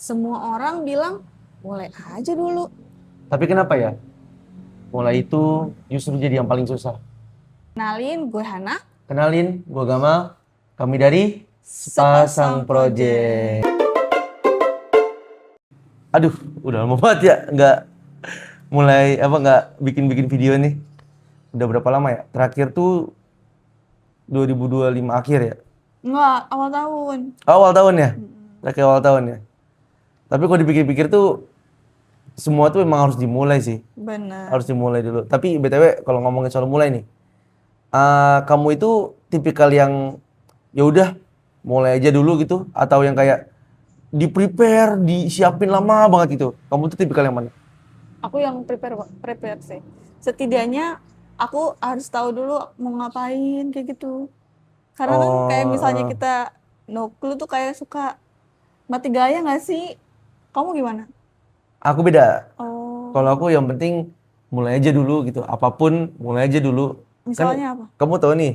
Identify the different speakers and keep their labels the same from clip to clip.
Speaker 1: semua orang bilang mulai aja dulu.
Speaker 2: Tapi kenapa ya? Mulai itu justru jadi yang paling susah.
Speaker 1: Kenalin, gue Hana.
Speaker 2: Kenalin, gua Gamal. Kami dari
Speaker 1: Sepasang
Speaker 2: Sepasang
Speaker 1: Project.
Speaker 2: Project. Aduh, udah lama banget ya nggak nggak bikin-bikin video nih. Udah berapa lama ya? Terakhir tuh 2025 akhir ya.
Speaker 1: Enggak, awal tahun.
Speaker 2: Awal tahun ya? Terakhir awal tahun ya. Tapi kalau dipikir-pikir tuh semua tuh memang harus dimulai sih.
Speaker 1: Bener.
Speaker 2: Harus dimulai dulu. Tapi BTW kalau ngomongin soal mulai nih, kamu itu tipikal yang ya udah mulai aja dulu gitu atau yang kayak di prepare, disiapin lama banget gitu. Kamu tuh tipikal yang mana?
Speaker 1: Aku yang prepare sih. Setidaknya aku harus tahu dulu mau ngapain kayak gitu. Karena kan kayak
Speaker 2: Oh,
Speaker 1: misalnya kita no clue tuh kayak suka mati gaya nggak sih? Kamu gimana?
Speaker 2: aku beda. Kalau
Speaker 1: Oh,
Speaker 2: aku yang penting mulai aja dulu gitu. Apapun mulai aja dulu. Kan
Speaker 1: misalnya apa?
Speaker 2: kamu tahu nih,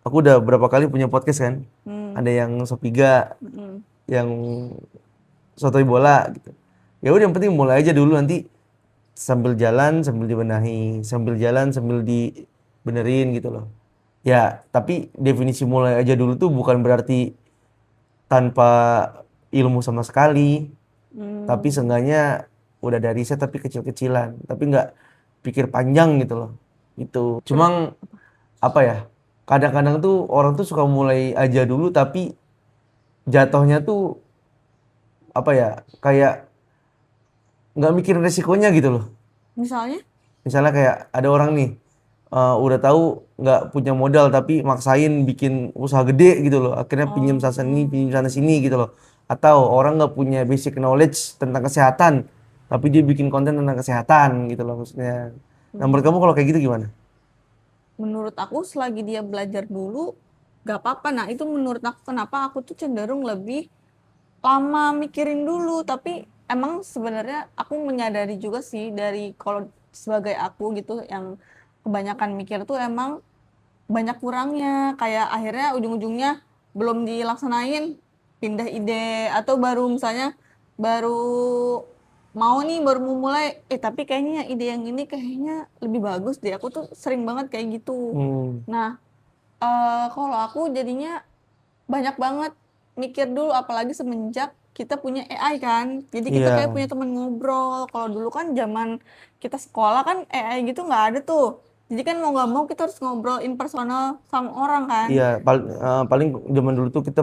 Speaker 2: aku udah berapa kali punya podcast kan.
Speaker 1: Hmm.
Speaker 2: Ada yang Sopiga,
Speaker 1: Mm-mm.
Speaker 2: yang Sotoy Bola gitu. Ya udah yang penting mulai aja dulu, nanti sambil jalan sambil dibenahi, sambil jalan sambil dibenerin gitu loh. Ya, tapi definisi mulai aja dulu tuh bukan berarti tanpa ilmu sama sekali, tapi
Speaker 1: Hmm.
Speaker 2: seenggaknya udah ada riset tapi kecil-kecilan, tapi nggak pikir panjang gitu loh. Itu.
Speaker 1: Ber-
Speaker 2: Cuma apa ya? Kadang-kadang tuh orang tuh suka mulai aja dulu tapi jatuhnya tuh apa ya? Kayak nggak mikirin resikonya gitu loh.
Speaker 1: Misalnya?
Speaker 2: Misalnya kayak ada orang nih udah tahu nggak punya modal tapi maksain bikin usaha gede gitu loh. Akhirnya pinjam sana sini,
Speaker 1: Oh.
Speaker 2: pinjam sana sini gitu loh. Atau orang nggak punya basic knowledge tentang kesehatan tapi dia bikin konten tentang kesehatan gitu loh maksudnya. Nah, menurut kamu
Speaker 1: Hmm.
Speaker 2: kalau kayak gitu gimana?
Speaker 1: Menurut aku selagi dia belajar dulu gak apa-apa. Nah itu menurut aku kenapa aku tuh cenderung lebih lama mikirin dulu. Tapi emang sebenarnya aku menyadari juga sih dari kalau sebagai aku gitu yang kebanyakan mikir tuh emang banyak kurangnya. Kayak akhirnya ujung-ujungnya belum dilaksanain pindah ide atau baru misalnya baru mau nih baru mau mulai tapi kayaknya ide yang ini kayaknya lebih bagus deh. Aku tuh sering banget kayak gitu.
Speaker 2: Hmm,
Speaker 1: Nah, kalau aku jadinya banyak banget mikir dulu, apalagi semenjak kita punya AI kan. Jadi kita kayak
Speaker 2: iya,
Speaker 1: punya teman ngobrol. Kalau dulu kan zaman kita sekolah kan AI gitu nggak ada tuh. Jadi kan mau nggak mau kita harus ngobrol in personal sama orang kan.
Speaker 2: iya. Paling zaman dulu tuh kita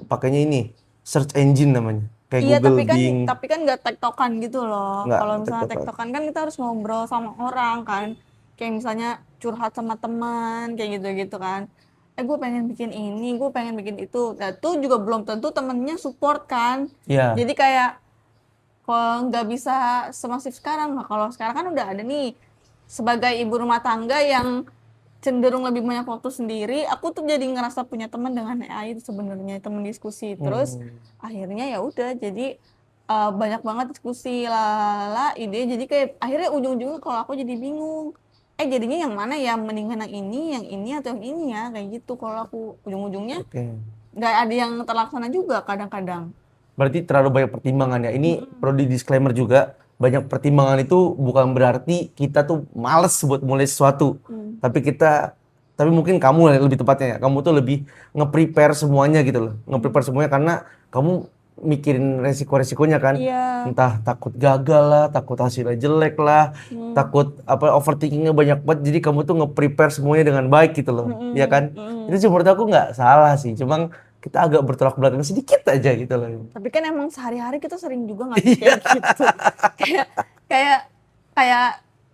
Speaker 2: pakainya ini search engine namanya, kayak
Speaker 1: Iya,
Speaker 2: Google, Bing,
Speaker 1: tapi kan nggak tektokan gitu loh.
Speaker 2: nggak
Speaker 1: Kalau misalnya
Speaker 2: tektokan.
Speaker 1: tektokan kan kita harus ngobrol sama orang kan. Kayak misalnya curhat sama teman kayak gitu-gitu kan. Gue pengen bikin ini, gue pengen bikin itu. Nah, tuh juga belum tentu temennya support kan.
Speaker 2: Iya,
Speaker 1: Jadi kayak kalau nggak bisa semasif sekarang. Nah, kalau sekarang kan udah ada nih sebagai ibu rumah tangga yang cenderung lebih banyak waktu sendiri, aku tuh jadi ngerasa punya teman dengan AI itu sebenarnya teman diskusi. Terus
Speaker 2: hmm,
Speaker 1: akhirnya ya udah jadi banyak banget diskusi lala ide. Jadi kayak akhirnya ujung-ujungnya kalau aku jadi bingung. Jadinya yang mana ya mendingan yang ini atau yang ini ya kayak gitu. Kalau aku ujung-ujungnya
Speaker 2: oke.
Speaker 1: nggak ada yang terlaksana juga kadang-kadang.
Speaker 2: Berarti terlalu banyak pertimbangan ya. Ini
Speaker 1: Mm-mm.
Speaker 2: perlu di disclaimer juga, banyak pertimbangan itu bukan berarti kita tuh males buat mulai sesuatu.
Speaker 1: Hmm.
Speaker 2: Tapi tapi mungkin kamu lebih tepatnya ya, kamu tuh lebih nge-prepare semuanya gitu loh. Nge-prepare
Speaker 1: Hmm.
Speaker 2: semuanya karena kamu mikirin resiko-resikonya kan.
Speaker 1: Iya.
Speaker 2: Entah takut gagal lah, takut hasilnya jelek lah,
Speaker 1: Hmm.
Speaker 2: takut apa overthinkingnya banyak banget. Jadi kamu tuh nge-prepare semuanya dengan baik gitu loh. Ya
Speaker 1: Mm-mm.
Speaker 2: kan? Itu
Speaker 1: Mm-mm.
Speaker 2: sih menurut aku nggak salah sih. Cuma kita agak bertolak belakang sedikit aja gitu loh.
Speaker 1: Tapi kan emang sehari-hari kita sering juga nggak sih
Speaker 2: Iya.
Speaker 1: kayak gitu. Kayak kayak kayak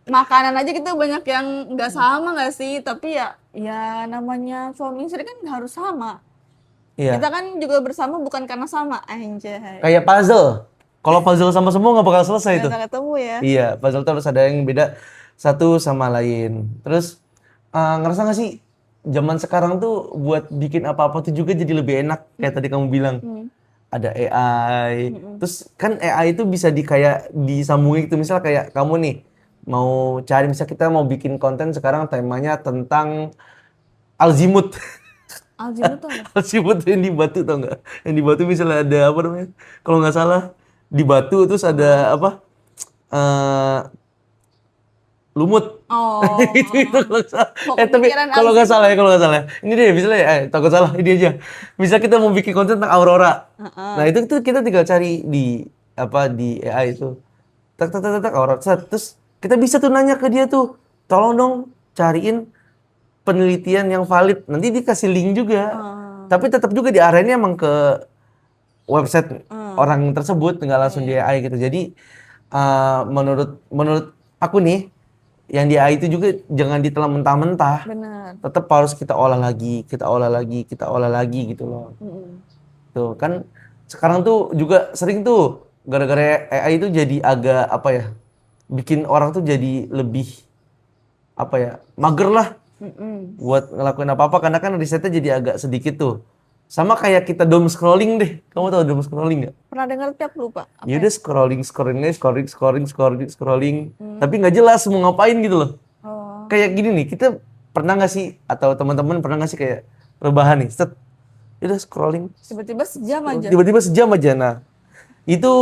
Speaker 1: makanan aja kita banyak yang nggak sama nggak sih? Tapi ya namanya suami istri kan nggak harus sama. Kita
Speaker 2: Iya.
Speaker 1: kan juga bersama bukan karena sama, anjay.
Speaker 2: Kayak puzzle. Kalau puzzle sama semua nggak bakal selesai
Speaker 1: Nggak
Speaker 2: tuh.
Speaker 1: akan ketemu ya.
Speaker 2: Iya, puzzle tuh harus ada yang beda satu sama lain. Terus ngerasa nggak sih zaman sekarang tuh buat bikin apa-apa tuh juga jadi lebih enak kayak tadi kamu bilang.
Speaker 1: Hmm.
Speaker 2: Ada AI.
Speaker 1: Mm-mm.
Speaker 2: Terus kan AI itu bisa kayak disambungin gitu. Misal kayak kamu nih mau cari, misal kita mau bikin konten sekarang temanya tentang Alzimut.
Speaker 1: Alzheimer tuh apa?
Speaker 2: Alzheimer tuh yang di Batu tau nggak? Yang di Batu misalnya ada apa namanya? Kalau nggak salah di Batu terus ada apa? eh Lumut. Itu
Speaker 1: Oh,
Speaker 2: kalau nggak salah.
Speaker 1: kok
Speaker 2: Tapi
Speaker 1: kepikiran
Speaker 2: kalau nggak salah
Speaker 1: Alzheimer?
Speaker 2: ya, kalau nggak salah. Ini deh, misalnya, takut salah, ini aja. Bisa kita mau bikin konten tentang aurora. Nah
Speaker 1: Heeh.
Speaker 2: itu tuh kita tinggal cari di apa di AI itu. Tak tak tak tak tak, aurora. Set. Terus kita bisa tuh nanya ke dia tuh, tolong dong cariin penelitian yang valid. Nanti dikasih link juga.
Speaker 1: Oh,
Speaker 2: Tapi tetap juga diarahinnya emang ke website
Speaker 1: hmm,
Speaker 2: orang tersebut, nggak
Speaker 1: iya,
Speaker 2: langsung di
Speaker 1: iya.
Speaker 2: AI gitu. Jadi menurut menurut aku nih, yang di AI itu juga jangan ditelan mentah-mentah.
Speaker 1: Benar.
Speaker 2: Tetap harus kita olah lagi, kita olah lagi, kita olah lagi gitu loh.
Speaker 1: Mm-mm.
Speaker 2: Tuh kan sekarang tuh juga sering tuh gara-gara AI itu jadi agak apa ya? Bikin orang tuh jadi lebih apa ya? Mager lah
Speaker 1: Mm-mm.
Speaker 2: buat ngelakuin apa-apa karena kan risetnya jadi agak sedikit tuh. Sama kayak kita doom scrolling deh. Kamu tahu doom scrolling nggak?
Speaker 1: Pernah dengar tapi aku lupa.
Speaker 2: Ya
Speaker 1: Apa ya?
Speaker 2: udah scrolling, scrolling, aja, scrolling, scrolling, scrolling, scrolling. Tapi
Speaker 1: Hmm.
Speaker 2: nggak jelas mau ngapain gitu loh.
Speaker 1: Oh,
Speaker 2: Kayak gini nih, kita pernah nggak sih atau teman-teman pernah nggak sih kayak rebahan nih, set, ya udah scrolling,
Speaker 1: tiba-tiba sejam aja.
Speaker 2: tiba-tiba sejam aja. Nah, itu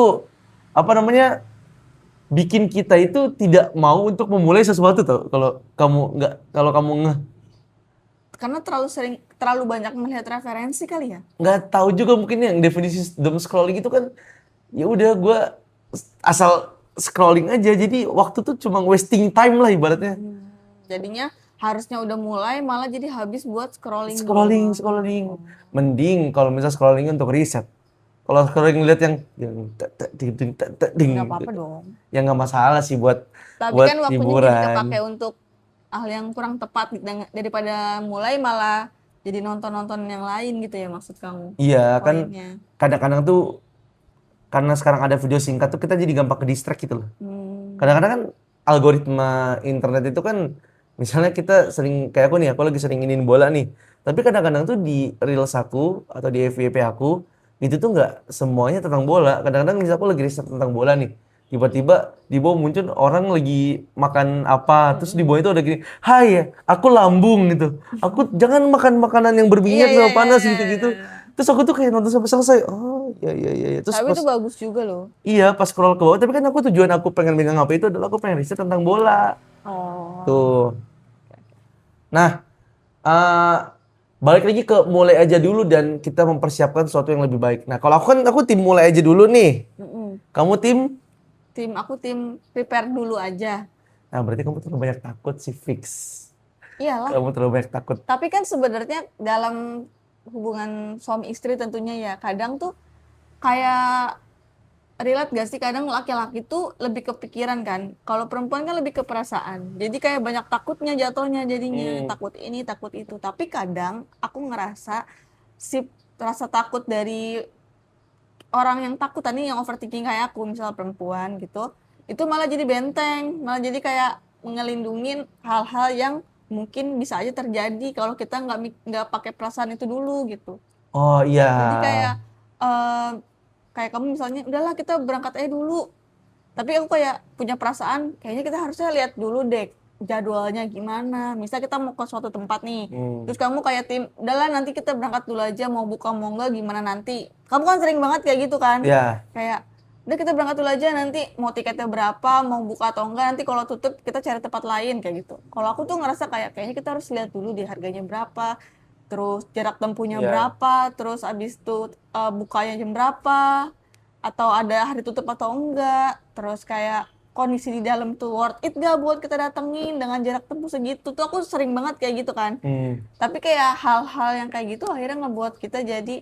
Speaker 2: apa namanya bikin kita itu tidak mau untuk memulai sesuatu tuh. Kalau kamu
Speaker 1: Karena terlalu sering, terlalu banyak melihat referensi kali ya.
Speaker 2: nggak tahu juga mungkin yang definisi doom scrolling itu kan ya udah gue asal scrolling aja. Jadi waktu tuh cuma wasting time lah ibaratnya.
Speaker 1: Jadinya harusnya udah mulai malah jadi habis buat scrolling
Speaker 2: Scrolling,
Speaker 1: doang.
Speaker 2: scrolling. Mending kalau misal scrolling untuk riset. Kalau scrolling lihat yang tek, tek, ding,
Speaker 1: Nggak apa-apa
Speaker 2: gitu.
Speaker 1: dong.
Speaker 2: Ya nggak masalah sih buat
Speaker 1: Tapi
Speaker 2: buat
Speaker 1: kan waktunya jadi
Speaker 2: hiburan.
Speaker 1: kepake untuk hal yang kurang tepat daripada mulai malah jadi nonton-nonton yang lain gitu ya maksud kamu.
Speaker 2: Iya kan
Speaker 1: Poinnya.
Speaker 2: kadang-kadang tuh karena sekarang ada video singkat tuh kita jadi gampang ke distract gitu loh.
Speaker 1: Hmm.
Speaker 2: Kadang-kadang kan algoritma internet itu kan misalnya kita sering kayak aku nih, aku lagi sering ingin bola nih. Tapi kadang-kadang tuh di reels aku atau di FYP aku itu tuh nggak semuanya tentang bola. Kadang-kadang misalnya aku lagi riset tentang bola nih. Tiba-tiba di bawah muncul orang lagi makan apa, terus di bawah itu ada gini, "Hai, aku lambung," gitu. Aku jangan makan makanan yang
Speaker 1: Iya,
Speaker 2: berminyak
Speaker 1: iya,
Speaker 2: sama
Speaker 1: iya,
Speaker 2: panas
Speaker 1: iya,
Speaker 2: gitu-gitu.
Speaker 1: iya.
Speaker 2: Terus aku tuh kayak nonton sampai selesai. Oh, iya iya iya. Iya. Terus
Speaker 1: Tapi
Speaker 2: pas
Speaker 1: itu bagus juga loh.
Speaker 2: iya pas scroll ke bawah, tapi kan aku tujuan aku pengen megang HP itu adalah aku pengen riset tentang bola.
Speaker 1: Oh.
Speaker 2: Tuh. Nah, eh balik lagi ke mulai aja dulu dan kita mempersiapkan sesuatu yang lebih baik. Nah, kalau aku tim mulai aja dulu nih.
Speaker 1: Mm-mm.
Speaker 2: Kamu tim?
Speaker 1: Tim prepare dulu aja.
Speaker 2: Nah, berarti kamu terlalu banyak takut sih fix.
Speaker 1: Iyalah.
Speaker 2: Kamu terlalu banyak takut.
Speaker 1: Tapi kan sebenarnya dalam hubungan suami istri tentunya ya kadang tuh kayak relate gak sih kadang laki-laki tuh lebih kepikiran kan kalau perempuan kan lebih ke perasaan jadi kayak banyak takutnya jatuhnya jadinya
Speaker 2: Hmm.
Speaker 1: takut ini takut itu tapi kadang aku ngerasa si rasa takut dari orang yang takut tadi yang overthinking kayak aku misal perempuan gitu itu malah jadi benteng malah jadi kayak ngelindungin hal-hal yang mungkin bisa aja terjadi kalau kita nggak pakai perasaan itu dulu gitu.
Speaker 2: Oh iya.
Speaker 1: Jadi eh, kayak kamu misalnya udahlah kita berangkat aja dulu. Tapi aku kayak punya perasaan kayaknya kita harusnya lihat dulu deh jadwalnya gimana. Misal kita mau ke suatu tempat nih.
Speaker 2: Hmm.
Speaker 1: Terus kamu kayak tim, udahlah nanti kita berangkat dulu aja mau buka mau enggak gimana nanti. Kamu kan sering banget kayak gitu kan.
Speaker 2: Ya.
Speaker 1: Kayak udah kita berangkat dulu aja nanti mau tiketnya berapa, mau buka atau enggak nanti kalau tutup kita cari tempat lain kayak gitu. Kalau aku tuh ngerasa kayak kayaknya kita harus lihat dulu di harganya berapa, terus jarak tempuhnya
Speaker 2: Ya.
Speaker 1: berapa, terus abis itu bukanya jam berapa, atau ada hari tutup atau enggak, terus kayak kondisi di dalam tuh worth it gak buat kita datengin dengan jarak tempuh segitu tuh aku sering banget kayak gitu kan.
Speaker 2: Hmm.
Speaker 1: Tapi kayak hal-hal yang kayak gitu akhirnya ngebuat kita jadi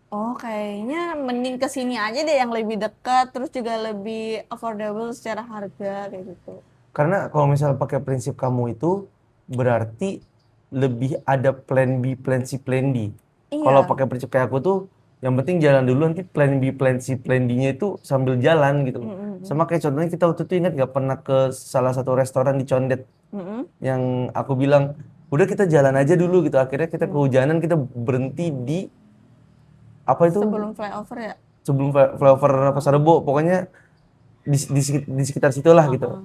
Speaker 1: oh kayaknya mending kesini aja deh yang lebih dekat terus juga lebih affordable secara harga kayak gitu.
Speaker 2: Karena kalau misalnya pakai prinsip kamu itu berarti lebih ada plan B, plan C, plan D. Kalau
Speaker 1: Iya.
Speaker 2: pakai prinsip kayak aku tuh yang penting jalan dulu nanti plan B, plan C, plan D-nya itu sambil jalan gitu loh.
Speaker 1: Mm-mm.
Speaker 2: Sama kayak contohnya kita waktu itu ingat gak pernah ke salah satu restoran di Condet
Speaker 1: Mm-mm.
Speaker 2: yang aku bilang udah kita jalan aja dulu gitu. Akhirnya kita kehujanan kita berhenti di apa itu
Speaker 1: Sebelum flyover ya.
Speaker 2: sebelum flyover Pasar Rebo pokoknya di sekitar situlah gitu.
Speaker 1: Heeh.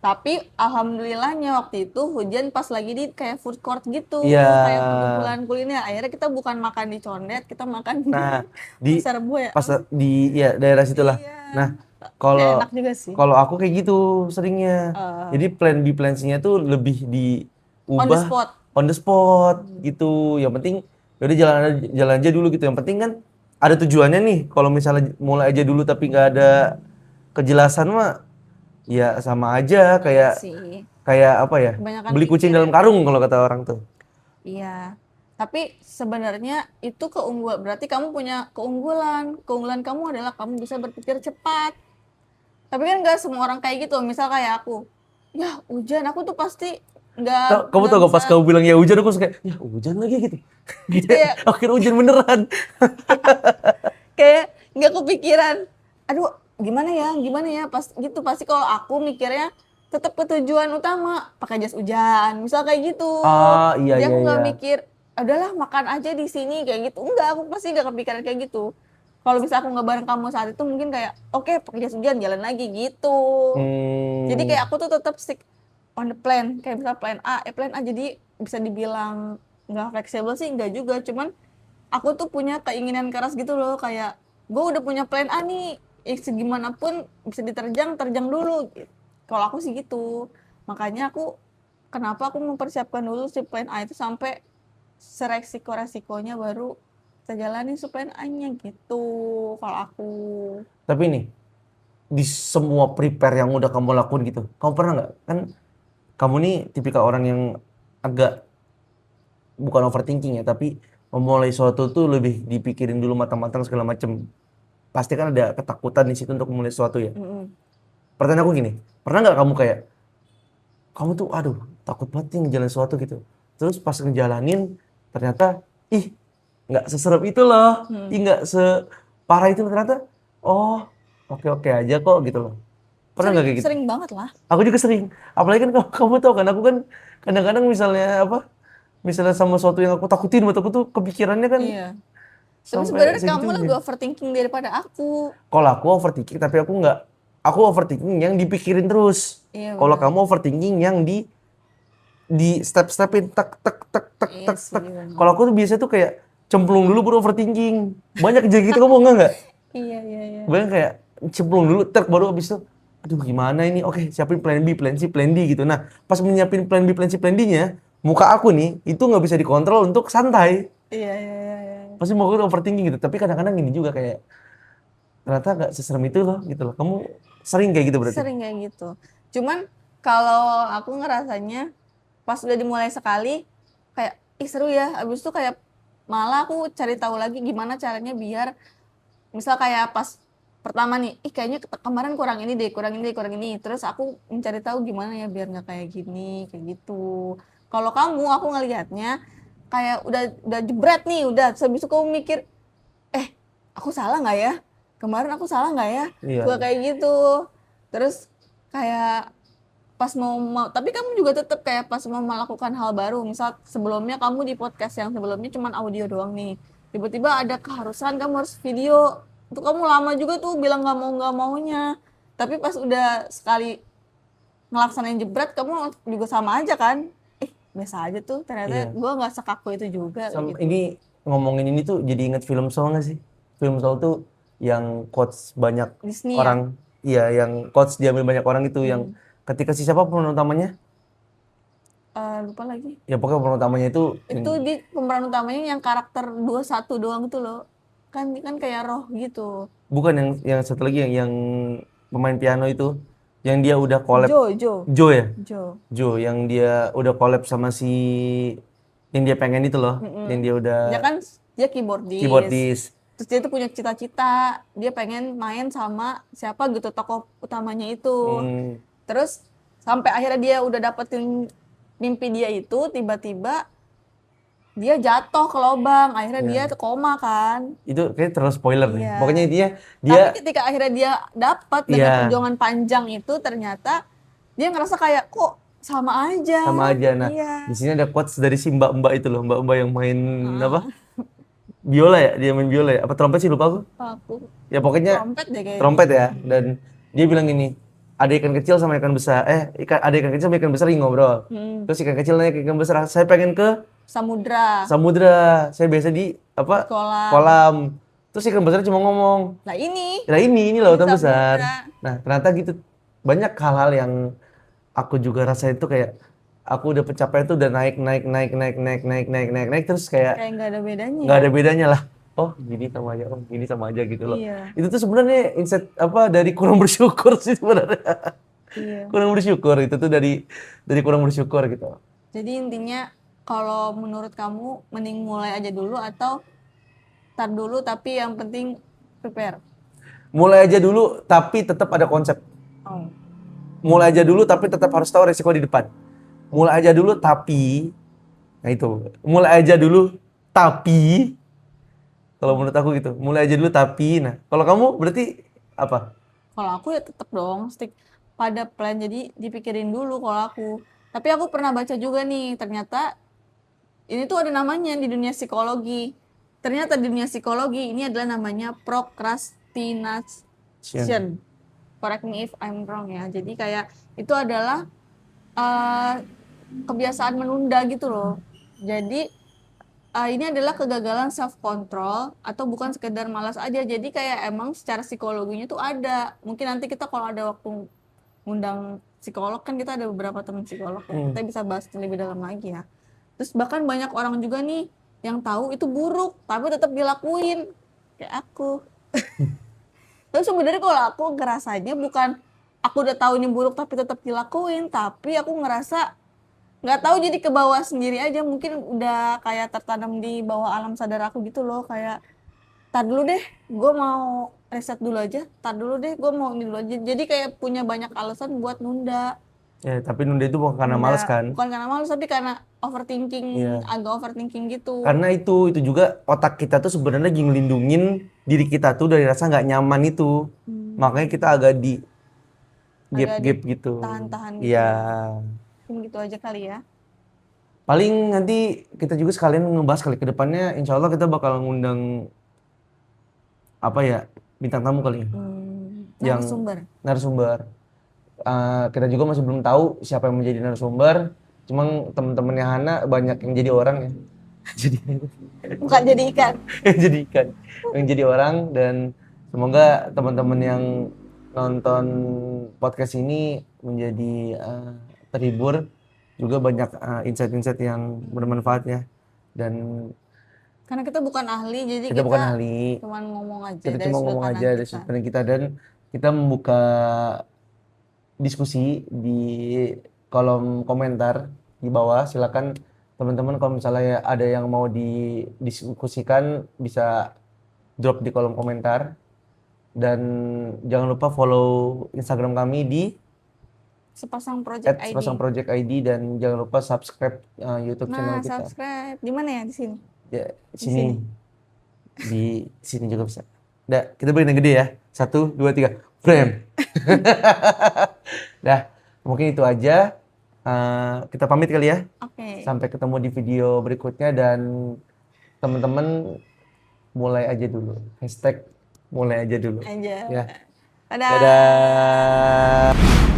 Speaker 1: Tapi alhamdulillahnya waktu itu hujan pas lagi di kayak food court gitu,
Speaker 2: Iya.
Speaker 1: kayak perkumpulan kuliner. Akhirnya kita bukan makan di Condet, kita makan di
Speaker 2: Nah, di
Speaker 1: Pasar Rebo ya.
Speaker 2: pas di ya daerah situlah.
Speaker 1: Iya.
Speaker 2: Nah,
Speaker 1: Tapi
Speaker 2: kalau
Speaker 1: enak juga sih.
Speaker 2: kalau aku kayak gitu seringnya.
Speaker 1: Eh,
Speaker 2: Jadi plan B plan C-nya tuh lebih
Speaker 1: on the
Speaker 2: diubah
Speaker 1: spot.
Speaker 2: on the spot gitu. Yang penting yaudah jalan aja dulu gitu. Yang penting kan ada tujuannya nih. Kalau misalnya mulai aja dulu tapi nggak ada kejelasan mah ya sama aja
Speaker 1: Iya
Speaker 2: kayak
Speaker 1: sih.
Speaker 2: kayak apa ya?
Speaker 1: Kebanyakan
Speaker 2: Beli kucing
Speaker 1: pikir
Speaker 2: dalam
Speaker 1: ya.
Speaker 2: karung kalau kata orang tuh.
Speaker 1: Iya. Tapi sebenarnya itu berarti kamu punya keunggulan. Keunggulan kamu adalah kamu bisa berpikir cepat. Tapi kan nggak semua orang kayak gitu. Misal kayak aku, ya hujan aku tuh pasti
Speaker 2: Kamu
Speaker 1: nggak
Speaker 2: tau gak
Speaker 1: bisa
Speaker 2: pas kamu bilang ya hujan aku suka ya hujan lagi gitu.
Speaker 1: kayak
Speaker 2: Akhirnya hujan beneran.
Speaker 1: kayak nggak kepikiran. Aduh, gimana ya pas gitu pasti kalau aku mikirnya tetap ke tujuan utama pakai jas hujan misal kayak gitu.
Speaker 2: Ah, iya
Speaker 1: Jadi
Speaker 2: iya
Speaker 1: aku nggak
Speaker 2: iya.
Speaker 1: mikir udahlah makan aja di sini kayak gitu, enggak, aku pasti nggak kepikiran kayak gitu. Kalau bisa aku nggak bareng kamu saat itu mungkin kayak oke pakai jas hujan jalan lagi gitu. Jadi kayak
Speaker 2: Hmm,
Speaker 1: aku tuh tetap stick on the plan, kayak misal plan A jadi bisa dibilang nggak fleksibel sih nggak juga, cuman aku tuh punya keinginan keras gitu loh, kayak gue udah punya plan A nih, segimana pun bisa terjang dulu. Kalau aku sih gitu, makanya kenapa aku mempersiapkan dulu si plan A itu sampai seresiko-resikonya baru kita jalani si plan A-nya gitu kalau aku.
Speaker 2: tapi nih di semua prepare yang udah kamu lakuin gitu, kamu pernah nggak kan kamu nih tipikal orang yang agak bukan overthinking ya, tapi memulai suatu tuh lebih dipikirin dulu matang-matang segala macem. Pasti kan ada ketakutan di situ untuk memulai sesuatu ya.
Speaker 1: Mm-mm.
Speaker 2: Pertanyaan aku gini, pernah nggak kamu kayak kamu tuh aduh takut banget nih ngejalanin sesuatu gitu. Terus pas ngejalanin ternyata ih nggak seserem itu loh, ih nggak separah itu ternyata. Oh oke-oke aja kok gitu loh. Pernah nggak
Speaker 1: Sering
Speaker 2: kayak gitu?
Speaker 1: sering banget lah.
Speaker 2: Aku juga sering. Apalagi kan kamu tahu kan aku kan kadang-kadang misalnya apa? Misalnya sama sesuatu yang aku takutin, buat aku tuh kepikirannya kan
Speaker 1: Iya, tapi
Speaker 2: sampai
Speaker 1: sebenarnya kamu
Speaker 2: segitunya.
Speaker 1: lebih overthinking daripada aku.
Speaker 2: Kalau aku overthinking tapi aku nggak, aku overthinking yang dipikirin terus.
Speaker 1: Iya
Speaker 2: Kalau
Speaker 1: benar.
Speaker 2: kamu overthinking yang di step-stepin tek tek tek tek
Speaker 1: Iya
Speaker 2: tek
Speaker 1: sih
Speaker 2: tek.
Speaker 1: benar.
Speaker 2: Kalau aku tuh biasanya tuh kayak cemplung dulu baru overthinking. Banyak kejadian gitu kamu nggak?
Speaker 1: Iya iya iya.
Speaker 2: Banyak kayak cemplung dulu tek baru abis itu aduh gimana ini? Oke, siapin plan B, plan C, plan D gitu. Nah, pas menyiapin plan B, plan C, plan D-nya, muka aku nih itu nggak bisa dikontrol untuk santai.
Speaker 1: Iya iya iya iya.
Speaker 2: Pasti mau overthinking gitu. Tapi kadang-kadang gini juga kayak ternyata nggak seserem itu loh gitu loh. Kamu sering kayak gitu berarti?
Speaker 1: Sering kayak gitu. Cuman kalau aku ngerasanya pas udah dimulai sekali kayak ih seru ya. Abis itu kayak malah aku cari tahu lagi gimana caranya biar misal kayak pas pertama nih, ih kayaknya kemarin kurang ini deh, kurang ini deh, kurang ini. Terus aku mencari tahu gimana ya biar nggak kayak gini, kayak gitu. Kalau kamu, aku ngelihatnya kayak udah jebret nih, udah. Terus habis itu kamu mikir, eh aku salah nggak ya? Kemarin aku salah nggak ya? Suka
Speaker 2: Iya.
Speaker 1: kayak gitu. Terus kayak tapi kamu juga tetap kayak pas mau melakukan hal baru. Misal sebelumnya kamu di podcast yang sebelumnya cuman audio doang nih. Tiba-tiba ada keharusan kamu harus video. Itu kamu lama juga tuh bilang nggak maunya. Tapi pas udah sekali ngelaksanain jebret kamu juga sama aja kan? Biasa aja tuh. Ternyata
Speaker 2: Iya.
Speaker 1: gue nggak sekaku itu juga kayak gitu.
Speaker 2: Ini ngomongin ini tuh jadi inget film Soul nggak sih? Film Soul tuh yang quotes banyak
Speaker 1: Disney ya.
Speaker 2: orang, iya yang quotes diambil banyak orang itu yang
Speaker 1: Hmm.
Speaker 2: ketika si siapa pemeran utamanya?
Speaker 1: Lupa lagi.
Speaker 2: Ya pokoknya pemeran utamanya itu
Speaker 1: Itu di pemeran utamanya yang karakter 21 doang itu loh. Kan kayak roh gitu.
Speaker 2: bukan yang satu lagi yang pemain piano itu yang dia udah collab
Speaker 1: Jo.
Speaker 2: Joe ya?
Speaker 1: Jo.
Speaker 2: Joe yang dia udah collab sama si yang dia pengen itu loh, yang dia udah
Speaker 1: Dia kan dia keyboardis.
Speaker 2: keyboardis.
Speaker 1: Terus dia tuh punya cita-cita, dia pengen main sama siapa gitu tokoh utamanya itu.
Speaker 2: Hmm,
Speaker 1: Terus sampai akhirnya dia udah dapetin mimpi dia itu, tiba-tiba dia jatuh ke lubang, akhirnya dia
Speaker 2: ya.
Speaker 1: koma kan.
Speaker 2: Itu kayak terlalu spoiler deh. Pokoknya
Speaker 1: Iya.
Speaker 2: intinya dia
Speaker 1: Tapi ketika akhirnya dia dapat dengan
Speaker 2: ya
Speaker 1: perjuangan panjang itu, ternyata dia ngerasa kayak kok sama aja.
Speaker 2: sama aja. Nah,
Speaker 1: Iya.
Speaker 2: di sini ada quotes dari si mbak-mbak itu loh, mbak-mbak yang main apa?
Speaker 1: Heeh.
Speaker 2: Biola ya, dia main biola ya. Apa trompet sih lupa aku.
Speaker 1: Aku
Speaker 2: Ya pokoknya
Speaker 1: trompet deh kayaknya.
Speaker 2: trompet ya. Dan dia bilang gini, ada ikan kecil sama ikan besar. Ada ikan kecil sama ikan besar lagi ngobrol. Terus ikan kecil nanya ke ikan besar, saya pengen ke
Speaker 1: Samudra,
Speaker 2: samudra. Saya biasa di apa?
Speaker 1: kolam.
Speaker 2: Kolam. Terus ikan besar cuma ngomong,
Speaker 1: Nah ini
Speaker 2: "Lah ini lautan besar."
Speaker 1: samudra.
Speaker 2: Nah, ternyata gitu. Banyak hal-hal yang aku juga rasa itu kayak aku udah pencapaian tuh udah naik terus kayak
Speaker 1: Kayak nggak ada bedanya
Speaker 2: nggak
Speaker 1: ya.
Speaker 2: ada bedanya lah. Oh, gini sama aja. Oh, gini sama aja gitu loh.
Speaker 1: Iya,
Speaker 2: Itu tuh sebenarnya insight apa dari kurang bersyukur sih sebenarnya.
Speaker 1: iya.
Speaker 2: Kurang bersyukur itu tuh dari kurang bersyukur gitu.
Speaker 1: Jadi intinya kalau menurut kamu mending mulai aja dulu atau start dulu tapi yang penting prepare.
Speaker 2: Mulai aja dulu tapi tetap ada konsep.
Speaker 1: Oh.
Speaker 2: Mulai aja dulu tapi tetap harus tahu resiko di depan. Mulai aja dulu tapi nah itu. Mulai aja dulu tapi kalau menurut aku gitu. Mulai aja dulu tapi nah, kalau kamu berarti apa?
Speaker 1: Kalau aku ya tetap dong stick pada plan, jadi dipikirin dulu kalau aku. Tapi aku pernah baca juga nih, ternyata ini tuh ada namanya di dunia psikologi. Ternyata di dunia psikologi ini adalah namanya procrastination. Correct me if I'm wrong ya. Jadi kayak itu adalah eh, kebiasaan menunda gitu loh. Jadi ini adalah kegagalan self control atau bukan sekedar malas aja. Jadi kayak emang secara psikologinya tuh ada. Mungkin nanti kita kalau ada waktu ngundang psikolog, kan kita ada beberapa teman psikolog ya. Kita bisa bahas lebih dalam lagi ya. Terus bahkan banyak orang juga nih yang tahu itu buruk tapi tetap dilakuin kayak aku. Terus sebenarnya kalau aku ngerasanya bukan aku udah tahu ini buruk tapi tetap dilakuin, tapi aku ngerasa nggak tahu jadi ke bawah sendiri aja, mungkin udah kayak tertanam di bawah alam sadar aku gitu loh, kayak tar dulu deh gue mau reset dulu aja, tar dulu deh gue mau ini dulu aja, jadi kayak punya banyak alasan buat nunda.
Speaker 2: Ya, tapi nunda itu bukan karena malas kan?
Speaker 1: Bukan karena malas tapi karena overthinking,
Speaker 2: Iya.
Speaker 1: agak overthinking gitu.
Speaker 2: Karena itu juga otak kita tuh sebenarnya lagi ngelindungin diri kita tuh dari rasa nggak nyaman itu. Makanya kita agak di gap gitu.
Speaker 1: Tahan-tahan gitu.
Speaker 2: Iya.
Speaker 1: Mungkin gitu aja kali ya.
Speaker 2: Paling nanti kita juga sekalian ngebahas kali ke depannya, insya Allah kita bakal ngundang apa ya, bintang tamu kali ya. Yang
Speaker 1: Narasumber.
Speaker 2: narasumber. Kita juga masih belum tahu siapa yang menjadi narasumber. Cuma teman-temannya Hana banyak yang jadi orang ya. Jadi
Speaker 1: Bukan jadi ikan.
Speaker 2: yang jadi ikan, yang jadi orang, dan semoga teman-teman yang nonton podcast ini menjadi terhibur, juga banyak insight-insight yang bermanfaat ya. Dan
Speaker 1: Karena kita bukan ahli, jadi
Speaker 2: kita bukan ahli,
Speaker 1: cuman ngomong aja
Speaker 2: kita
Speaker 1: dari
Speaker 2: cuma
Speaker 1: sudut
Speaker 2: ngomong
Speaker 1: pandang
Speaker 2: aja dari
Speaker 1: kita.
Speaker 2: sudut pandang kita, dan kita membuka diskusi di kolom komentar di bawah. Silakan teman-teman kalau misalnya ada yang mau didiskusikan bisa drop di kolom komentar, dan jangan lupa follow Instagram kami di
Speaker 1: Sepasang Project ID.
Speaker 2: @sepasangproject.id, dan jangan lupa subscribe YouTube channel
Speaker 1: Nah,
Speaker 2: kita.
Speaker 1: subscribe. Di mana ya? Di sini.
Speaker 2: Ya, sini. Di sini juga bisa. Udah, kita berikan yang gede ya. 1, 2, 3. Frame. Dah, mungkin itu aja. Kita pamit kali ya.
Speaker 1: Oke.
Speaker 2: Sampai ketemu di video berikutnya, dan teman-teman mulai aja dulu. #mulai aja dulu.
Speaker 1: Aja.
Speaker 2: Ya.
Speaker 1: Dadah.
Speaker 2: Dadah.